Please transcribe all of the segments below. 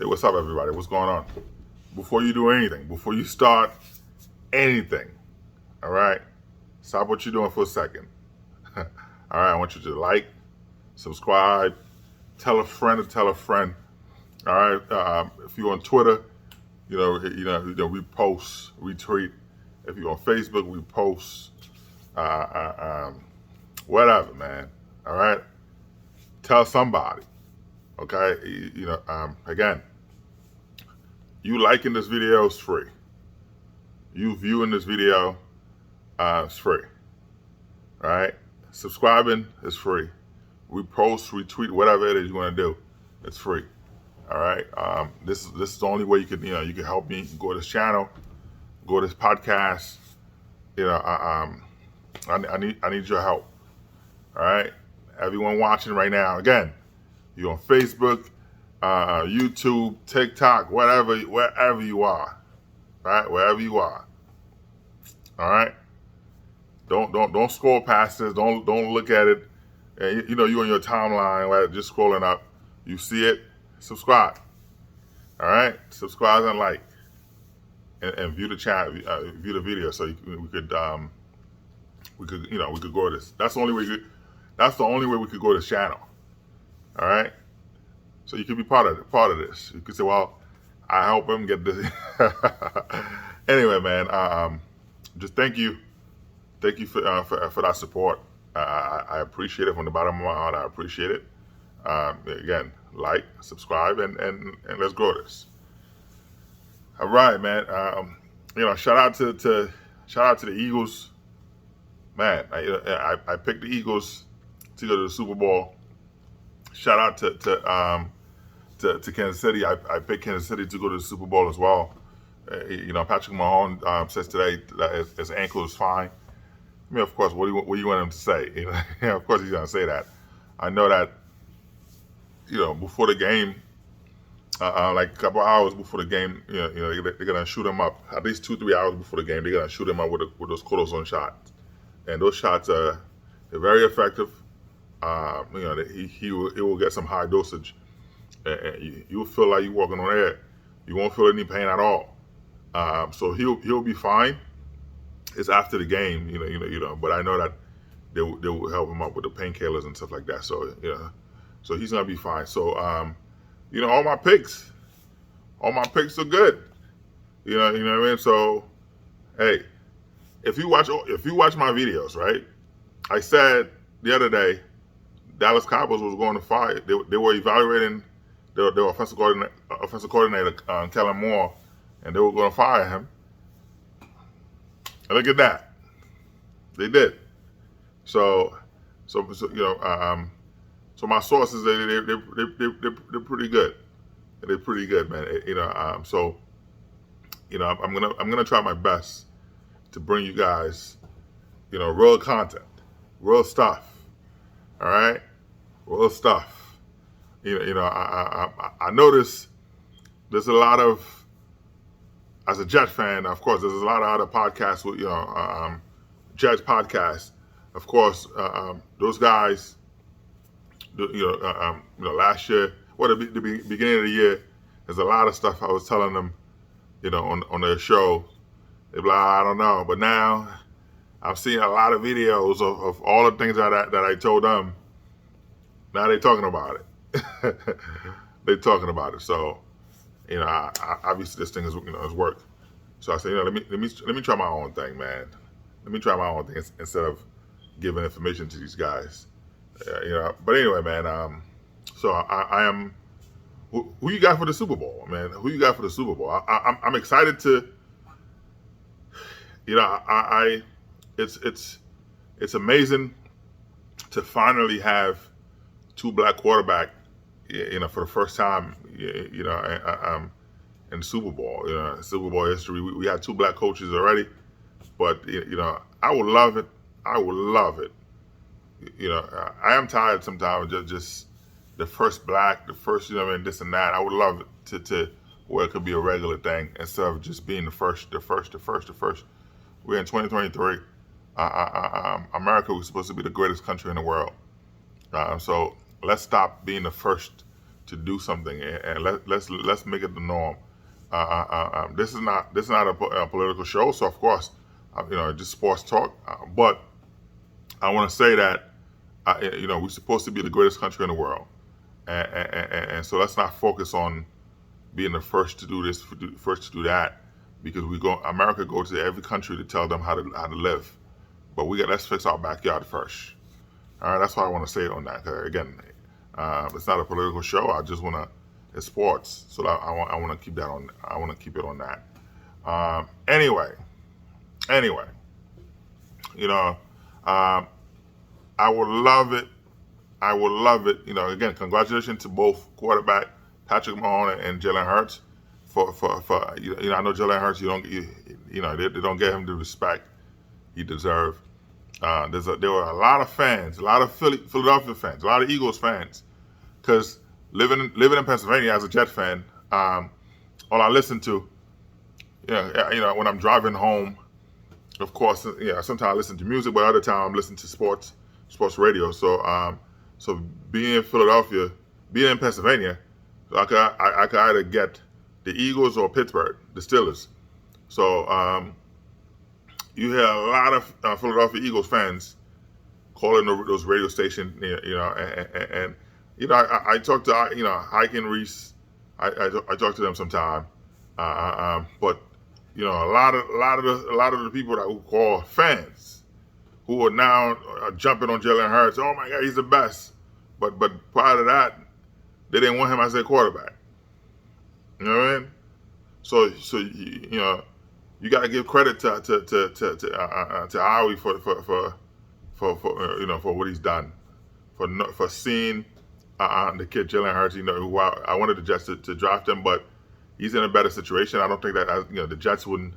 Hey, what's up, everybody? What's going on? Before you do anything, before you start anything, all right, stop what you're doing for a second. All right, I want you to like, subscribe, tell a friend to tell a friend. All right, if you're on Twitter, we post, retweet. If you're on Facebook, we post, uh, whatever, man. All right, tell somebody. Okay, again, you liking this video is free. You viewing this video is free. All right, subscribing is free. Repost, retweet, whatever it is you want to do, it's free. All right, this is the only way you can help me grow this channel, grow this podcast. I need your help. All right, everyone watching right now, again, you're on Facebook, YouTube, TikTok, wherever you are, right? Wherever you are. All right. Don't scroll past this. Don't look at it. And you on your timeline, right, just scrolling up. You see it, subscribe. All right, subscribe and like, and view the chat, view the video, so we could grow this. That's the only way. That's the only way we could grow this channel. All right. So you could be part of this. You could say, well, I help him get this. Anyway, man, just thank you for that support. I appreciate it from the bottom of my heart. I appreciate it. Again, like, subscribe, and let's grow this. All right, man. Shout out to the Eagles. Man, I picked the Eagles to go to the Super Bowl. Shout out to Kansas City. I picked Kansas City to go to the Super Bowl as well. Patrick Mahomes says today that his ankle is fine. I mean, of course, what do you want him to say? Of course he's going to say that. I know that, before the game, like a couple hours before the game, they're going to shoot him up. At least 2-3 hours before the game, they're going to shoot him up with those cortisone shots. And those shots they're very effective. He will get some high dosage. And you'll feel like you're walking on air. You won't feel any pain at all. So he'll be fine. It's after the game, but I know that they will help him up with the painkillers and stuff like that. So so he's gonna be fine. So all my picks are good. You know what I mean. So hey, if you watch my videos, right? I said the other day, Dallas Cowboys was going to fire. They were evaluating their offensive coordinator, Kellen Moore, and they were going to fire him. And look at that, they did. So my sources they're pretty good. They're pretty good, man. I'm gonna try my best to bring you guys, real content, real stuff. All right, real stuff. I notice there's a lot of, as a Jet fan, of course, there's a lot of other podcasts with, Jets podcasts. Of course, those guys, last year, the beginning of the year, there's a lot of stuff I was telling them, on their show. They'd be like, I don't know. But now I'm seeing a lot of videos of all the things that I told them. Now they're talking about it. They're talking about it. So, obviously this thing is work. So I said, let me try my own thing, man. Let me try my own thing instead of giving information to these guys. But anyway, man. So I am. Who you got for the Super Bowl, man? Who you got for the Super Bowl? I'm excited to. It's amazing to finally have two black quarterbacks, for the first time, in Super Bowl, Super Bowl history. We had two black coaches already, but I would love it. I would love it. I am tired sometimes of just the first black, the first, this and that. I would love it to where it could be a regular thing instead of just being the first. We're in 2023. America was supposed to be the greatest country in the world. So let's stop being the first to do something, and let's make it the norm. This is not a political show, so of course, just sports talk. But I want to say that we're supposed to be the greatest country in the world, and so let's not focus on being the first to do this, first to do that, because America goes to every country to tell them how to live, but let's fix our backyard first. All right, that's why I want to say it on that. 'Cause again, it's not a political show. I just want to. It's sports, so I want to keep that on. I want to keep it on that. Anyway, you know, um, I would love it. I would love it. Again, congratulations to both quarterback Patrick Mahomes and Jalen Hurts for I know Jalen Hurts. They don't get him the respect he deserves. There were a lot of fans, a lot of Philadelphia fans, a lot of Eagles fans, because living in Pennsylvania as a Jet fan, all I listen to, when I'm driving home, of course, sometimes I listen to music, but other time I'm listening to sports radio. So being in Philadelphia, being in Pennsylvania, I could either get the Eagles or Pittsburgh, the Steelers. So you hear a lot of Philadelphia Eagles fans calling those radio stations, and I talk to Ike and Reese. I talk to them sometime, but a lot of the people that we call fans, who are now jumping on Jalen Hurts. Oh my God, he's the best. But prior to that, they didn't want him as their quarterback. You know what I mean? So you got to give credit to Howie for what he's done, for seeing the kid Jalen Hurts. Who I wanted the Jets to draft him, but he's in a better situation. I don't think that the Jets wouldn't.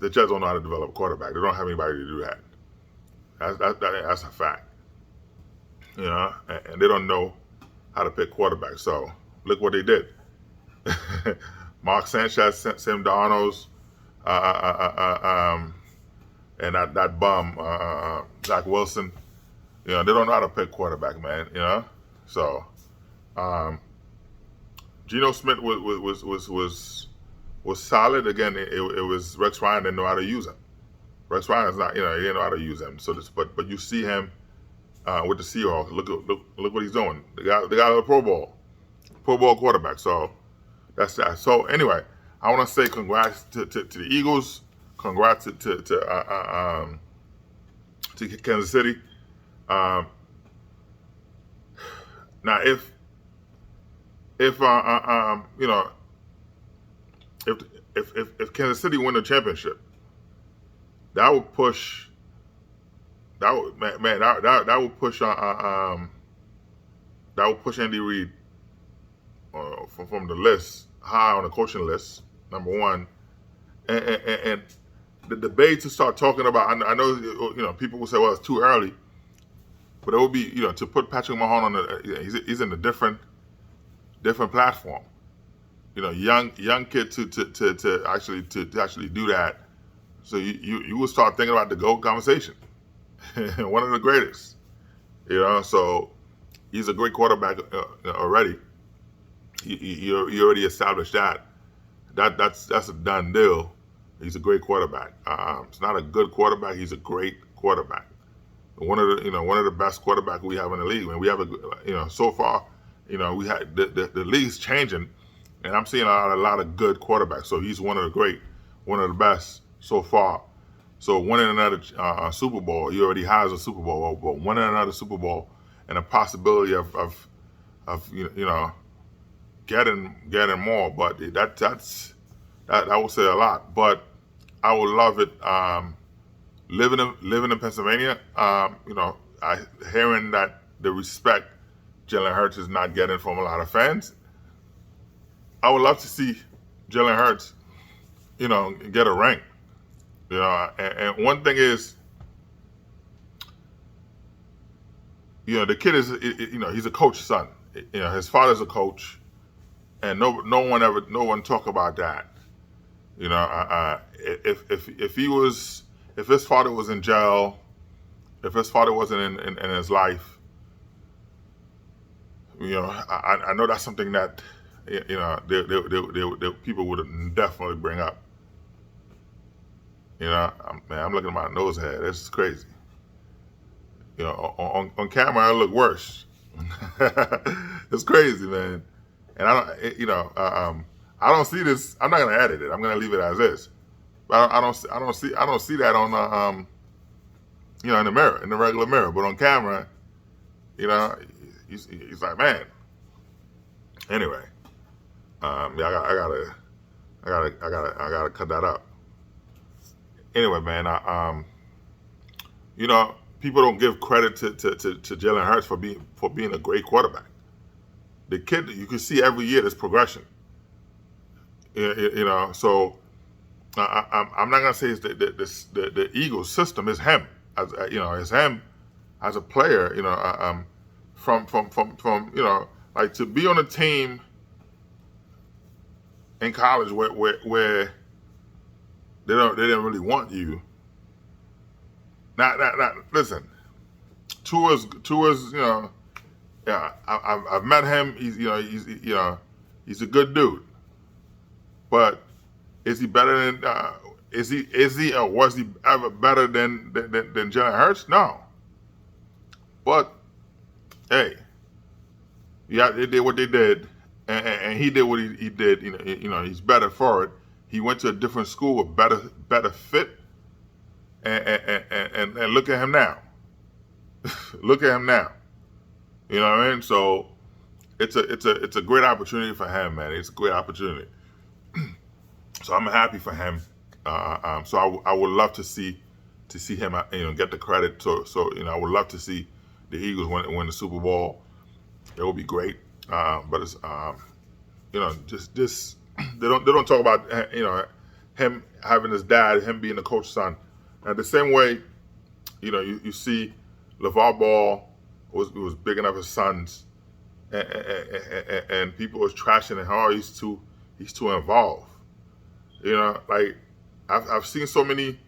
The Jets don't know how to develop a quarterback. They don't have anybody to do that. That's a fact. And they don't know how to pick quarterbacks. So look what they did. Mark Sanchez, Sam Darnold, and that bum Zach Wilson. They don't know how to pick quarterback, man. So Geno Smith was solid. Again, it was Rex Ryan didn't know how to use him. Rex Ryan is not, he didn't know how to use him. So but you see him with the Seahawks. Look what he's doing. They got a Pro Bowl quarterback. So that's that. So anyway, I want to say congrats to the Eagles. Congrats to Kansas City. Now if Kansas City win the championship, that would push. That would push Andy Reid from the list, high on the coaching list, number one. And the debate to start talking about, I know people will say, well, it's too early, but it would be to put Patrick Mahomes on he's in a different platform. Young kid to actually do that. So you will start thinking about the GOAT conversation. One of the greatest. So he's a great quarterback already. You already established that. That's a done deal. He's a great quarterback. He's not a good quarterback. He's a great quarterback. One of the best quarterbacks we have in the league. We have so far, we had the league's changing, and I'm seeing a lot of good quarterbacks. So he's one of the best so far. So winning another Super Bowl, he already has a Super Bowl, but winning another Super Bowl and a possibility of getting more. But that would say a lot. But I would love it. Living in Pennsylvania, hearing that the respect Jalen Hurts is not getting from a lot of fans, I would love to see Jalen Hurts, get a ring. And one thing is, the kid is, he's a coach's son. His father's a coach, and no one talk about that. If his father was in jail, if his father wasn't in his life, I know that's something that people would definitely bring up. I'm looking at my nose hair. This is crazy. On camera I look worse. It's crazy, man. And I don't see this. I'm not gonna edit it. I'm gonna leave it as is. But I don't see that on in the mirror, in the regular mirror. But on camera, you know, he's like, man. Anyway, yeah, I gotta cut that up. Anyway, man, people don't give credit to Jalen Hurts for being a great quarterback. The kid, you can see every year there's progression. So I'm not gonna say it's the Eagles system is him as it's him as a player. From like to be on a team in college where they didn't really want you. Not listen. Tua's yeah. I've met him. He's a good dude. But is he better than? Is he or was he ever better than Jalen Hurts? No. But hey, yeah, they did what they did, and he did what he did. He's better for it. He went to a different school with better fit, and look at him now. Look at him now. You know what I mean? So it's a great opportunity for him, man. It's a great opportunity. So I'm happy for him. So I would love to see him, get the credit. So I would love to see the Eagles win the Super Bowl. It would be great. But it's just they don't talk about him having his dad, him being the coach's son. And the same way, you see LeVar Ball was bigging up his sons, and people was trashing him. Oh, he's too involved. Like I've seen so many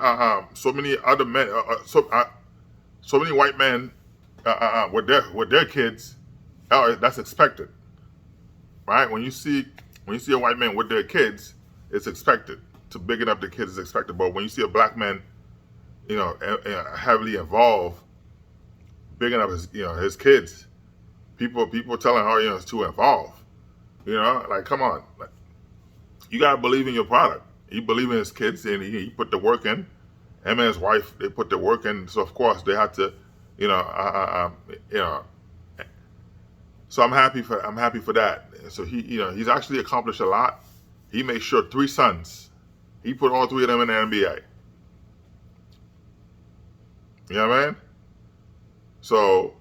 other men, so many white men with their kids. Oh, that's expected, right? When you see a white man with their kids, it's expected. To bigging up the kids is expected. But when you see a black man, heavily involved, bigging up his kids, people telling her it's too involved. Like come on. Like, you gotta believe in your product. He believe in his kids, and he put the work in. Him and his wife, they put the work in. So of course they had to, So I'm happy for that. So he's actually accomplished a lot. He made sure 3 sons. He put all 3 of them in the NBA. You know what I mean? So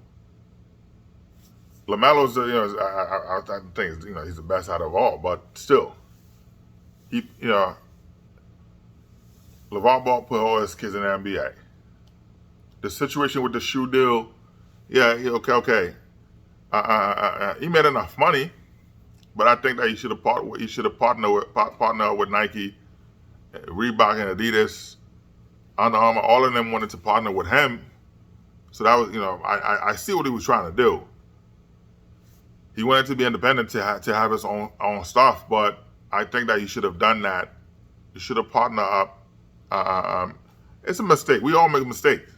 LaMelo's, I think he's the best out of all, but still. LeVar Ball put all his kids in the NBA. The situation with the shoe deal, yeah, okay. He made enough money, but I think that he should have partnered with Nike, Reebok, and Adidas, Under Armour. All of them wanted to partner with him. So that was, I see what he was trying to do. He wanted to be independent to have his own stuff, but I think that he should have done that. He should have partnered up. It's a mistake. We all make mistakes.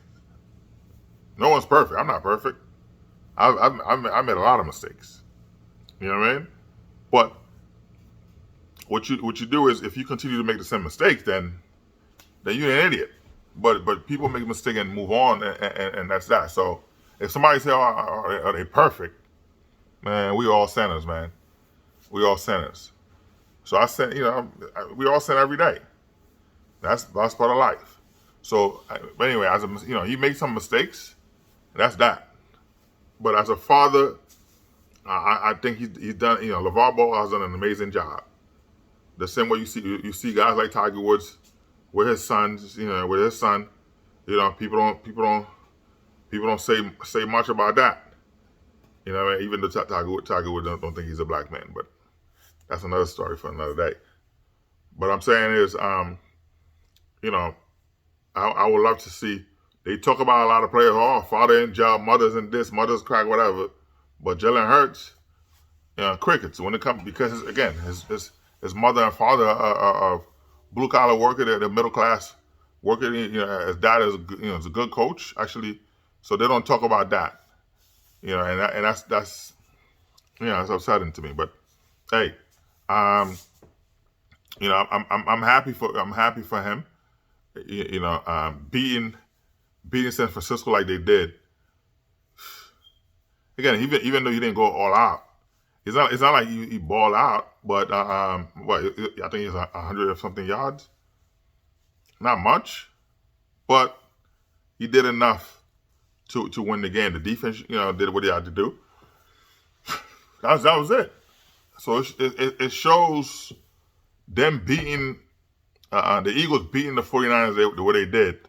No one's perfect. I'm not perfect. I made a lot of mistakes. You know what I mean? But what you do is, if you continue to make the same mistakes, then you're an idiot. But people make a mistake and move on, and that's that. So if somebody say, "Oh, are they perfect?" Man, we all sinners, man. We all sinners. So I sin, we all sin every day. That's part of life. So, but anyway, he made some mistakes. And that's that. But as a father, I think he's done. LeVar Ball has done an amazing job. The same way you see guys like Tiger Woods with his sons. With his son. People don't say much about that. Even though Tiger Woods don't think he's a black man, but that's another story for another day. But I'm saying is, I would love to see. They talk about a lot of players, father in jail, mothers in this, mothers crack, whatever. But Jalen Hurts, crickets when it comes because again his mother and father are blue collar worker, they're middle class worker. His dad is a good coach actually, so they don't talk about that. That's it's upsetting to me. But hey, um, I'm happy for him. Beating San Francisco like they did. Again, even though he didn't go all out, it's not like he balled out. But I think he's 100 or something yards. Not much, but he did enough to win the game. The defense, did what he had to do. That was it. So it shows them beating the Eagles beating the 49ers the way they did.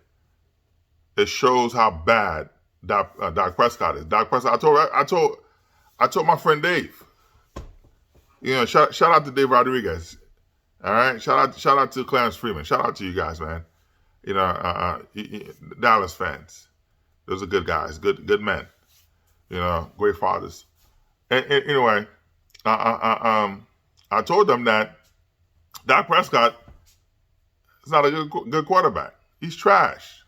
It shows how bad Dak Prescott is. Dak Prescott. I told my friend Dave. Shout out to Dave Rodriguez. All right. Shout out to Clarence Freeman. Shout out to you guys, man. Dallas fans. Those are good guys, good men. Great fathers. And anyway, I told them that Dak Prescott is not a good quarterback. He's trash.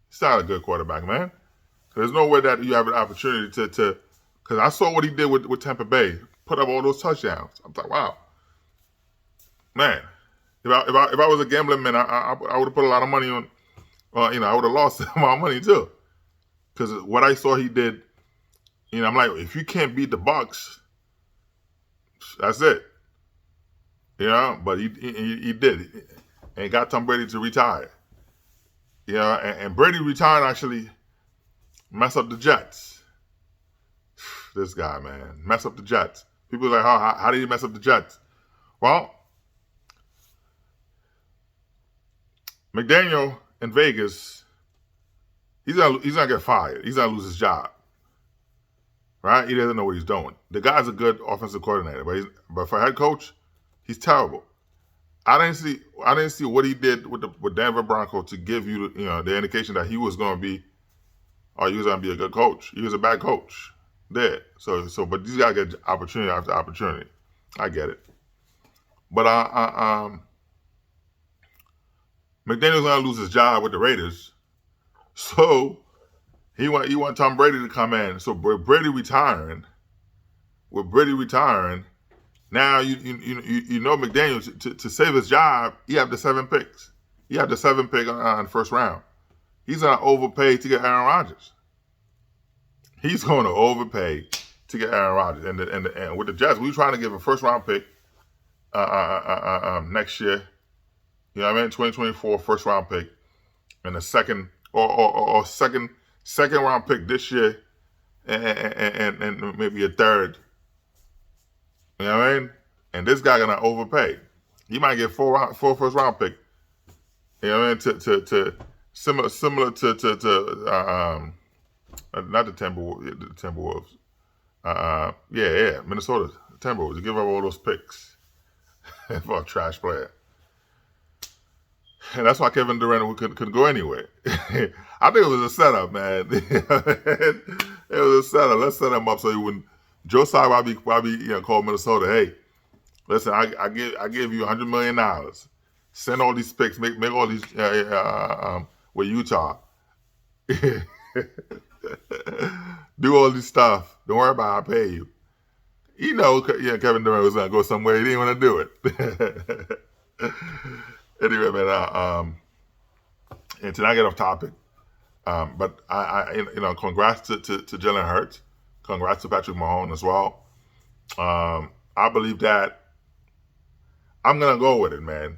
He's not a good quarterback, man. There's no way that you have an opportunity to because I saw what he did with Tampa Bay, put up all those touchdowns. I'm like, wow, man. If I was a gambling man, I would have put a lot of money on. I would have lost my money too. Because what I saw he did, I'm like, if you can't beat the Bucs, that's it. But he did, and got Tom Brady to retire. And Brady retiring actually mess up the Jets. This guy, man, mess up the Jets. People are like, how did he mess up the Jets? Well, McDaniel in Vegas, he's gonna get fired. He's gonna lose his job. Right? He doesn't know what he's doing. The guy's a good offensive coordinator, but for head coach, he's terrible. I didn't see what he did with Denver Broncos to give you the indication that he was going to be, or he was going to be a good coach. He was a bad coach. There. But these guys get opportunity after opportunity. I get it. But McDaniel's going to lose his job with the Raiders, so he want Tom Brady to come in. So with Brady retiring, now McDaniel to save his job, he have the 7 picks. He have the 7 pick on the first round. He's gonna overpay to get Aaron Rodgers. He's going to overpay to get Aaron Rodgers. And with the Jets, we were trying to give a first round pick next year. 2024 first round pick, and a second or second round pick this year, and maybe a third. You know what I mean? And this guy gonna overpay. He might get four first round pick. You know what I mean? To similar to not the Timberwolves. Minnesota Timberwolves. To give up all those picks for a trash player. And that's why Kevin Durant couldn't go anywhere. I think it was a setup, man. It was a setup. Let's set him up so he wouldn't. Joe Tsai probably called Minnesota. Hey, listen, I give you $100 million. Send all these picks. Make all these with Utah. Do all this stuff. Don't worry about it. I'll pay you. Kevin Durant was gonna go somewhere. He didn't want to do it. Anyway, man. And to not get off topic, but I congrats to Jalen Hurts. Congrats to Patrick Mahomes as well. I believe that I'm gonna go with it, man.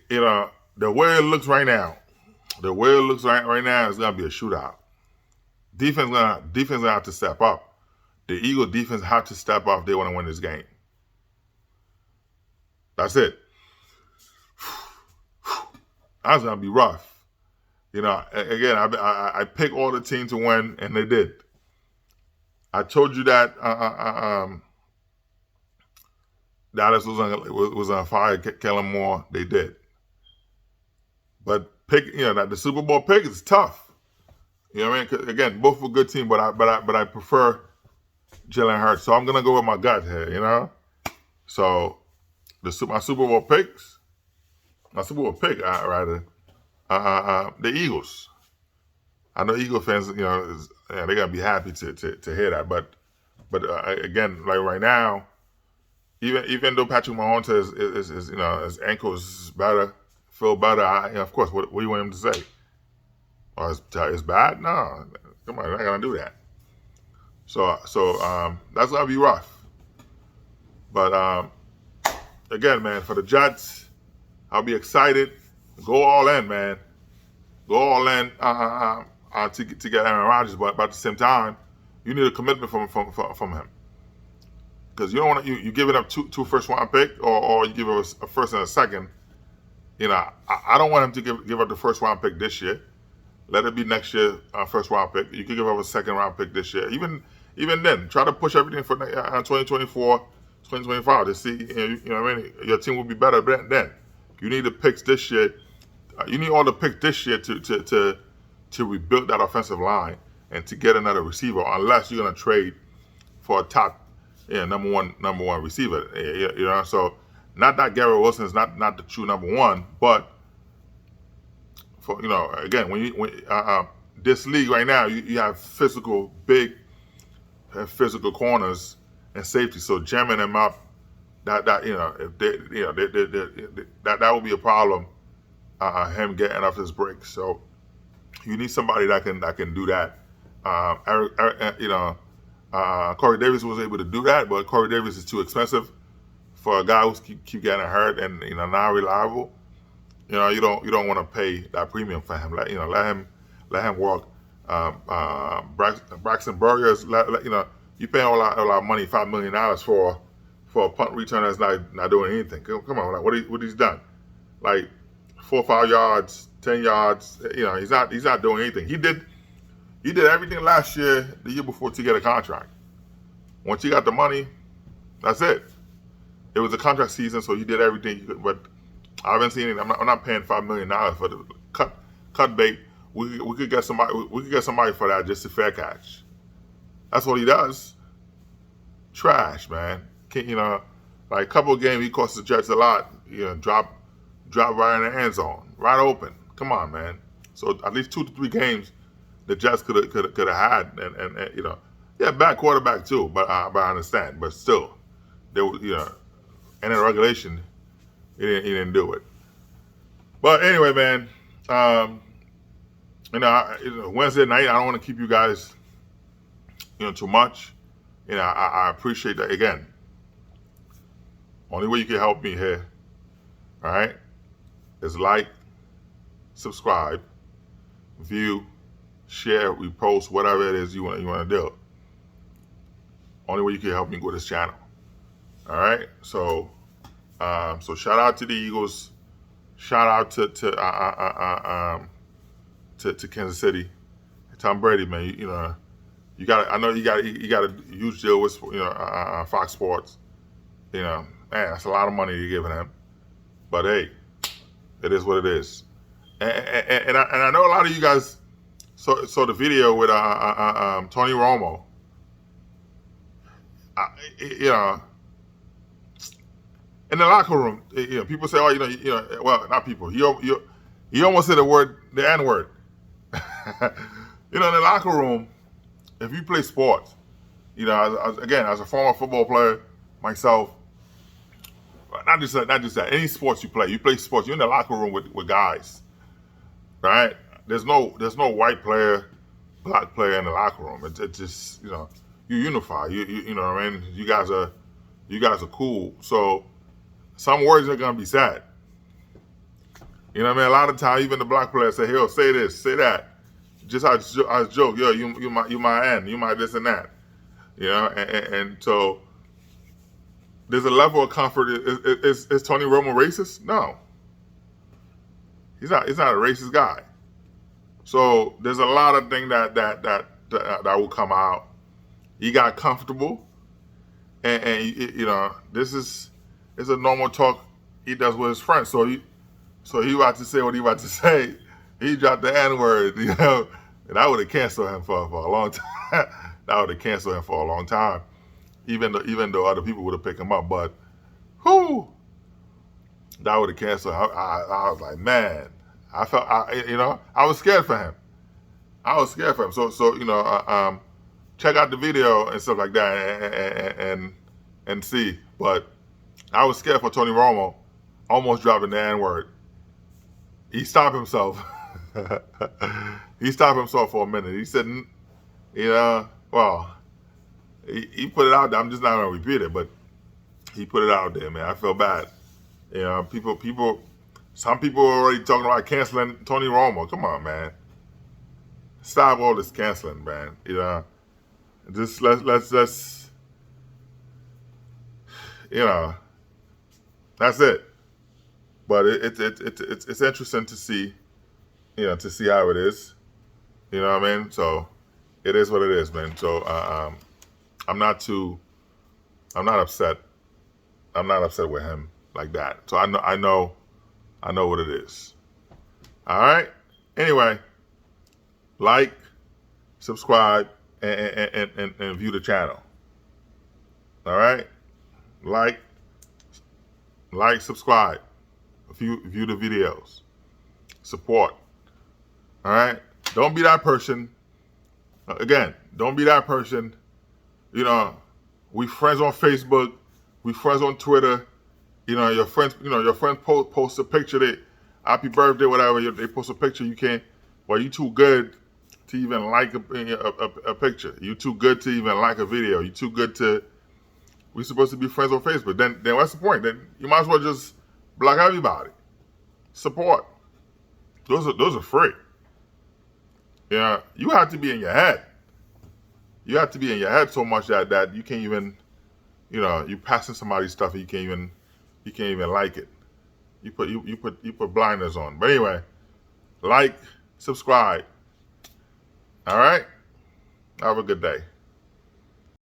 The way it looks right now, is gonna be a shootout. Defense gonna have to step up. The Eagles defense have to step up if they want to win this game. That's it. That's gonna be rough. Again, I pick all the teams to win, and they did. I told you that Dallas was on fire. Kellen Moore, they did. But that the Super Bowl pick is tough. You know what I mean? Again, both were good teams, but I prefer Jalen Hurts. So I'm gonna go with my gut here, you know. So my Super Bowl picks, rather, the Eagles. I know Eagle fans, you know, they're gonna be happy to hear that. But again, like right now, even though Patrick Mahomes is you know, his ankles better, feel better. Of course, what do you want him to say? Oh, it's bad? No, come on, they're not gonna do that. So that's gonna be rough. But again, man, for the Jets, I'll be excited. Go all in, man. Go all in to get Aaron Rodgers. But at the same time, you need a commitment from him, because you don't want you giving up two first round pick, or you give us a first and a second. You know, I don't want him to give up the first round pick this year. Let it be next year, first round pick. You could give up a second round pick this year. Even then, try to push everything for 2024, 2025 to see, you know what I mean? Your team will be better then. You need the picks this year. You need all the picks this year to rebuild that offensive line and to get another receiver, unless you're gonna trade for a top, number one receiver. You know, so not that Garrett Wilson is not the true number one, but for, you know, again, when this league right now, you have big physical corners and safety, so jamming them up, that you know, if they, you know, that would be a problem. Him getting off his break, so you need somebody that can do that. Corey Davis was able to do that, but Corey Davis is too expensive for a guy who's keep getting hurt and, you know, not reliable. You know, you don't want to pay that premium for him. Let him work. Braxton Burgers, you know, you paying a lot of money, $5 million for a punt returner that's not doing anything. Come on, like what he's done, like 4 or 5 yards, 10 yards. You know, he's not doing anything. He did everything last year, the year before, to get a contract. Once he got the money, that's it. It was a contract season, so he did everything he could. But I haven't seen it. I'm not paying $5 million for the cut bait. We could get somebody. We could get somebody for that, just a fair catch. That's what he does. Trash, man. You know, like a couple of games he cost the Jets a lot. You know, drop right in the end zone, right open. Come on, man. So at least 2 to 3 games the Jets could have had, and you know, yeah, bad quarterback too. But I understand. But still, they were, you know, and in regulation, he didn't do it. But anyway, man, you know, Wednesday night, I don't want to keep you guys, you know, too much. You know, I appreciate that. Again, only way you can help me here, all right, is like, subscribe, view, share, repost, whatever it is you want to do. Only way you can help me grow this channel. All right, so shout out to the Eagles, shout out to Kansas City, Tom Brady, man. You know, I know you got a huge deal with, you know, Fox Sports. You know, man, that's a lot of money you're giving him. But hey, it is what it is. And I know a lot of you guys saw the video with Tony Romo. You know, in the locker room, you know, people say, oh, you know, well, not people. He almost said the N word. You know, in the locker room, if you play sports, you know, as a former football player myself, not just that, any sports you play sports, you're in the locker room with guys, right? There's no white player, black player in the locker room. It's just, you know, you unify. You know what I mean? You guys are cool. So some words are gonna be said. You know what I mean? A lot of times, even the black players say, "Yo, say this, say that." Just I joke, yo, you my end, you my this and that. You know, and so there's a level of comfort. Is Tony Romo racist? No, he's not. He's not a racist guy. So there's a lot of things that will come out. He got comfortable, and you know, it's a normal talk he does with his friends. So he about to say what he about to say. He dropped the N word, you know, and I would have canceled him for a long time. That would have canceled him for a long time. even though other people would have picked him up, but who that would have canceled. I was like, man, I was scared for him. I was scared for him. So check out the video and stuff like that and see. But I was scared for Tony Romo, almost dropping the N-word. He stopped himself. He stopped himself for a minute. He said, well, he put it out there. I'm just not going to repeat it, but he put it out there, man. I feel bad. Some people are already talking about canceling Tony Romo. Come on, man. Stop all this canceling, man. Just let's that's it. But it's interesting to see, to see how it is. You know what I mean? So it is what it is, man. So I'm not upset. I'm not upset with him like that. So I know what it is. All right. Anyway, like, subscribe, and view the channel. All right. Like, subscribe, view the videos, support. All right. Don't be that person. Again, don't be that person. We friends on Facebook. We friends on Twitter. Your friends post a picture. They happy birthday, whatever. They post a picture. You can't. Well, you too good to even like a picture. You too good to even like a video. You too good to. We're supposed to be friends on Facebook. Then what's the point? Then you might as well just block everybody. Support. Those are free. You have to be in your head. You have to be in your head so much that you can't even, you passing somebody's stuff and you can't even like it. You put blinders on. But anyway, like, subscribe. All right. Have a good day.